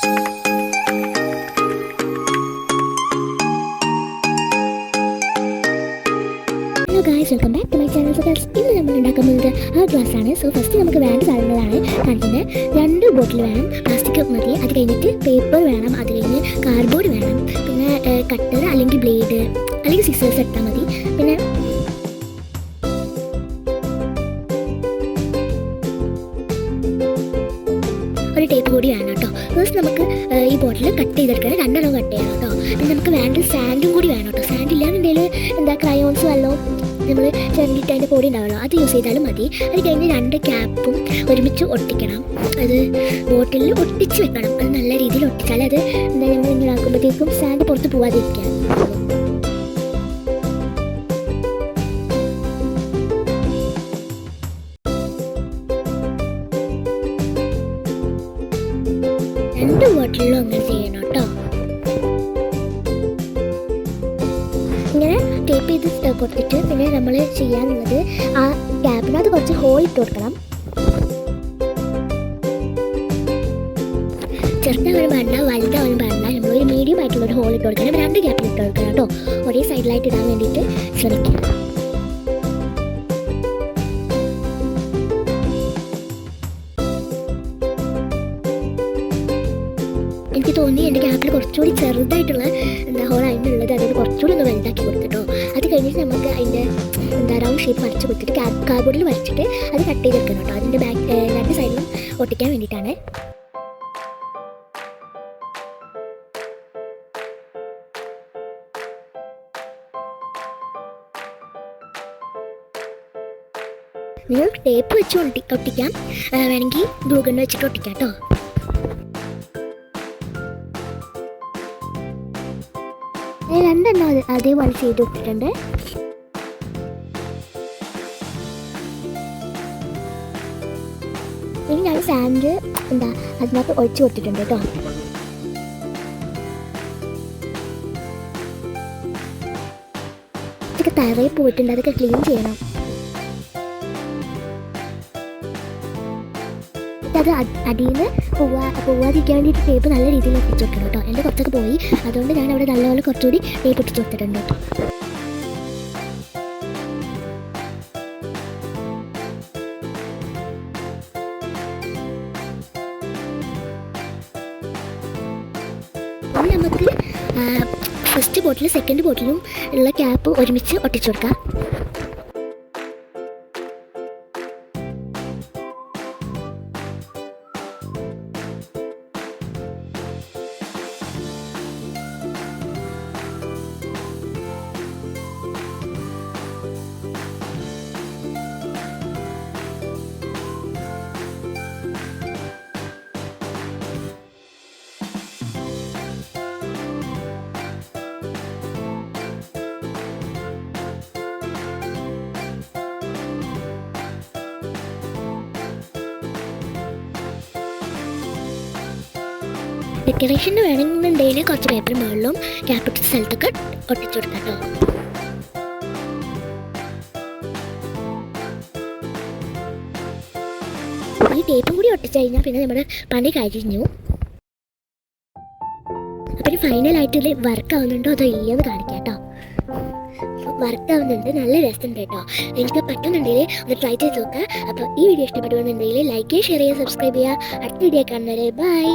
Hello guys, welcome back to my channel. So guys, ഇന്ന് നമ്മൾ ഉണ്ടാക്കാൻ പോകുന്നത് ആ ഗ്ലാസ് ആണ്. സോ ഫസ്റ്റ് നമുക്ക് വേണ്ട സാധനങ്ങളാണ് കാണിക്കുന്നത്. 2 ബോട്ടിൽ വേണം, പ്ലാസ്റ്റിക് മതി. അത് കഴിഞ്ഞിട്ട് പേപ്പർ വേണം, അത് കഴിഞ്ഞ് കാർഡ്ബോർഡ് വേണം, പിന്നെ കട്ടർ അല്ലെങ്കിൽ ബ്ലേഡ് അല്ലെങ്കിൽ സിസേഴ്സ് എടുത്താൽ മതി. പിന്നെ ഒരു ടേപ്പ് കൂടി വേണം കേട്ടോ. ഫസ്റ്റ് നമുക്ക് ഈ ബോട്ടിൽ കട്ട് ചെയ്തെടുക്കണം, 2 എണ്ണം കട്ട് ചെയ്യണം കേട്ടോ. പിന്നെ നമുക്ക് വേണ്ട സാൻഡും കൂടി വേണം കേട്ടോ. സാൻഡ് ഇല്ലാന്നുണ്ടെങ്കിൽ ക്രയോൺസ് വല്ലോ നമ്മൾ ചെറിയിട്ട് അതിൻ്റെ പൊടി ഉണ്ടാവുമല്ലോ, അത് യൂസ് ചെയ്താലും മതി. അത് കഴിഞ്ഞ് 2 ക്യാപ്പും ഒരുമിച്ച് ഒട്ടിക്കണം. അത് ബോട്ടിലിൽ ഒട്ടിച്ച് വെക്കണം. അത് നല്ല രീതിയിൽ ഒട്ടിച്ചാൽ അത് നമ്മൾ ഇങ്ങനെ ആക്കുമ്പോഴത്തേക്കും സാൻഡ് പുറത്ത് പോവാതിരിക്കാൻ. രണ്ട് ബോട്ടിലും അങ്ങനെ ചെയ്യണം കേട്ടോ. ഇങ്ങനെ ടേപ്പ് ചെയ്ത് കൊടുത്തിട്ട് പിന്നെ നമ്മൾ ചെയ്യാനുള്ളത് ആ ക്യാപ്പിനകത്ത് കുറച്ച് ഹോൾ ഇട്ട് കൊടുക്കണം. ചെറുതാവാനും പാടില്ല, വലുതാവാനും പാടില്ല. നമ്മളൊരു മീഡിയം ആയിട്ടുള്ളൊരു ഹോൾ ഇട്ട് കൊടുക്കണം. 2 ക്യാപ്പിൽ ഇട്ട് കൊടുക്കണം കേട്ടോ. ഒരേ സൈഡിലായിട്ട് ഇടാൻ വേണ്ടിയിട്ട് ശ്രമിക്കുക. എനിക്ക് തോന്നി എൻ്റെ ക്യാപ്പിൽ കുറച്ചുകൂടി ചെറുതായിട്ടുള്ള ഹോളായിട്ടുള്ളത്, അതായത് കുറച്ചുകൂടി ഒന്ന് വലുതാക്കി കൊടുത്തിട്ടോ. അത് കഴിഞ്ഞിട്ട് നമുക്ക് അതിൻ്റെ റൗണ്ട് ഷേപ്പ് വരച്ച് കൊടുത്തിട്ട് കാർഡ്ബോർഡിൽ വരച്ചിട്ട് അത് കട്ട് ചെയ്ത് വെക്കണം കേട്ടോ. അതിൻ്റെ ബാക്ക് 2 സൈഡിലും ഒട്ടിക്കാൻ വേണ്ടിയിട്ടാണ്. നിങ്ങൾ ടേപ്പ് വെച്ച് ഒട്ടിക്കാം, വേണമെങ്കിൽ ഗ്ലൂഗൺ വെച്ചിട്ട് ഒട്ടിക്കാം കേട്ടോ. രണ്ടെണ്ണം അതേപോലെ ചെയ്ത് കൊടുത്തിട്ടുണ്ട്. ഇനി ഞാൻ സാൻഡ് അതിനകത്ത് ഒഴിച്ച് കൊടുത്തിട്ടുണ്ട് കേട്ടോ. ഇതൊക്കെ തറയിൽ പോയിട്ടുണ്ട്, അതൊക്കെ ക്ലീൻ ചെയ്യണം. അത് അടിയിൽ നിന്ന് പോവാതിരിക്കാൻ വേണ്ടിയിട്ട് ടേപ്പ് നല്ല രീതിയിൽ ഒട്ടിച്ച് കൊടുക്കണം കേട്ടോ. എൻ്റെ കുറച്ചൊക്കെ പോയി, അതുകൊണ്ട് ഞാൻ അവിടെ നല്ലപോലെ കുറച്ചുകൂടി ടേപ്പ് ഒട്ടിച്ച് കൊടുത്തിട്ടുണ്ട് കേട്ടോ. ഇനി നമുക്ക് ഫസ്റ്റ് ബോട്ടിലും സെക്കൻഡ് ബോട്ടിലും ഉള്ള ക്യാപ്പ് ഒരുമിച്ച് ഒട്ടിച്ചു കൊടുക്കാം. ഡെക്കറേഷന് വേണമെന്നുണ്ടെങ്കിൽ കുറച്ച് പേപ്പർ മുകളിലും ക്യാപിറ്റൽ സ്ഥലത്തൊക്കെ ഒട്ടിച്ചു കൊടുക്കാം കേട്ടോ. ഈ ടേപ്പും കൂടി ഒട്ടിച്ചു കഴിഞ്ഞാൽ പിന്നെ നമ്മുടെ പണി കഴിഞ്ഞു. അപ്പം ഫൈനലായിട്ട് വർക്ക് ആവുന്നുണ്ടോ അതോ ഇല്ലെന്ന് കാണിക്കാം കേട്ടോ. വർക്ക് ആവുന്നുണ്ട്, നല്ല രസമുണ്ട് കേട്ടോ. എനിക്ക് പറ്റുന്നുണ്ടെങ്കിൽ ഒന്ന് ട്രൈ ചെയ്ത് നോക്കുക. അപ്പോൾ ഈ വീഡിയോ ഇഷ്ടപ്പെടുന്നുണ്ടെങ്കിൽ ലൈക്ക് ചെയ്യുക, ഷെയർ ചെയ്യുക, സബ്സ്ക്രൈബ് ചെയ്യുക. അടുത്ത വീഡിയോ കാണുന്നവരെ ബൈ.